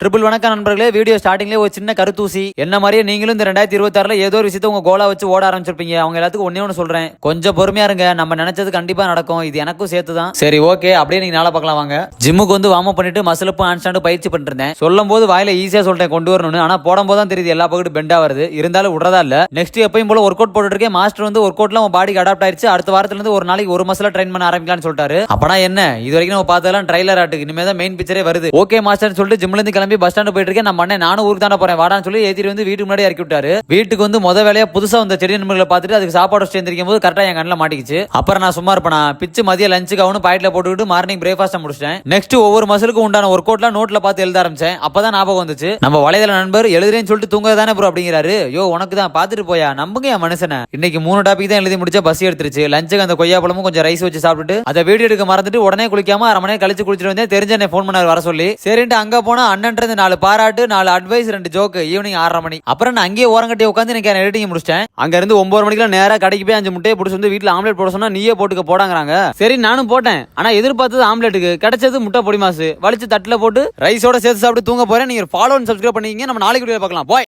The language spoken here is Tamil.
ட்ரிபிள் வணக்கம் நண்பர்களே. வீடியோ ஸ்டார்டிங்லேயே ஒரு சின்ன கருத்தூசி. என்ன மாதிரியே நீங்களும் இந்த 2026 ஏதோ ஒரு விஷயத்தை உங்க கோலா வச்சு ஓட ஆரம்பிச்சிருப்பீங்க. அவங்க எல்லாத்துக்கும் ஒன்னே ஒன்று சொல்றேன், கொஞ்சம் பொறுமையா இருங்க. நம்ம நினைச்சது கண்டிப்பா நடக்கும். இது எனக்கும் சேர்த்து தான். சரி, ஓகே, அப்படியே நீங்க நாளை பார்க்கலாம் வாங்க. ஜிம்முக்கு வந்து வார்ம் அப் பண்ணிட்டு மசிலப்பும் ஹேண்ட் ஸ்டாண்டும் பயிற்சி பண்ணிட்டு இருந்தேன். சொல்லும் போது வாயில ஈஸியா சொல்லிட்டேன் கொண்டு வரணும்னு. ஆனா போடும் போது தான் தெரியுது எல்லா பக்கத்து பெண்டா வருது. இருந்தாலும் விடுறதா இல்ல. நெக்ஸ்ட் எப்பயும் போல ஒர்க் அவுட் போட்டு இருக்கேன். மாஸ்டர் வந்து ஒர்க் அவுட்ல உங்க பாடிக்கு அடாப்ட் ஆயிடுச்சு. அடுத்த வாரத்துல இருந்து ஒரு நாளைக்கு ஒரு மசில ட்ரெயின் பண்ண ஆரம்பிக்கலாம்னு சொல்லிட்டாரு. அப்பனா என்ன, இது வரைக்கும் நம்ம பார்த்ததெல்லாம் ட்ரைலர் ஆட்டுக்கு. இனிமே தான் மெயின் பிக்சரே வருது. ஓகே மாஸ்டர் சொல்லிட்டு ஜிம்ல இருந்து கிளம்பி பஸ் ஸ்டாண்ட் போயிட்டு இருக்கேன். நானும் ஊருக்கு தானே போறேன் வாடான்னு சொல்லி ஏத்திட்டு வந்து வீட்டுக்கு முன்னாடி இறக்கி விட்டாரு. வீட்டுக்கு வந்து முத வேலையா புதுசா வந்த செடி நண்பர்களை பார்த்துட்டு அதுக்கு சாப்பாடு சேர்ந்திருக்கும் போது கரெக்டா என் கண்ணில் மாட்டிக்கிச்சு. அப்புறம் நான் சும்மா இருப்பேனா பிச்சு மதிய லஞ்சுக்கு அவனு பாக்கெட்ல போட்டுக்கிட்டு மார்னிங் பிரேக்ஃபாஸ்ட் முடிச்சிட்டேன். நெக்ஸ்ட் ஒவ்வொரு மசலுக்கும் உண்டான ஒர்க் அவுட்லாம் நோட்ல பார்த்து எழுத ஆரம்பிச்சேன். அப்பதான் ஞாபகம் வந்துச்சு, நம்ம வலைதள நண்பர் எழுதுறேன்னு சொல்லிட்டு தூங்க தானே ப்ரோ அப்படிங்கிறாரு. யோ உனக்கு தான் பார்த்துட்டு போயா, நம்புங்க என் மனுஷனை. இன்னைக்கு 3 டாபிக் தான் எழுதி முடிச்சா பசி எடுத்துருச்சு. லஞ்சுக்கு அந்த கொய்யா பழமும் கொஞ்சம் ரைஸ் வச்சு சாப்பிட்டு அதை வீடியோ எடுக்க மறந்துட்டு உடனே குளிக்காம அரை மணி நேரம் கழிச்சு குளிச்சுட்டு வந்தேன். தெரிஞ்ச என்ன ஃபோன் பண்ணாரு வர சொல்லி. சரின்ட்டு அங்க போனா அண்ணன்றது 4 பாராட்டு 4 அட்வைஸ் 2 ஜோக்கு. ஈவினிங் 6:30 மணி. அப்புறம் நான் அங்கேயே ஓரங்கட்டி உட்காந்து எனக்கு எடிட்டிங் முடிச்சிட்டேன். அங்க இருந்து 9 மணிக்கு நேரா கடைக்கு போய் 5 முட்டையை பிடிச்சி வந்து வீட்டுல ஆம்லெட் போட சொன்னா நீயே போட்டுக்க போடாங்கிறாங்க. சரி நானும் போட்டேன். ஆனா எதிர்பார்த்தது ஆம்லெட்டுக்கு, கிடைச்சது முட்டை பொடி மாசு. வலிச்சு தட்டுல போட்டு ரைஸோட சேர்த்து சாப்பிட்டு தூங்க போறேன். நீங்க ஃபாலோ அண்ட் சப்ஸ்கிரைப் பண்ணிக்கங்க. நம்ம நாளைக்கு வீடியோ பார்க்கலாம். பாய்.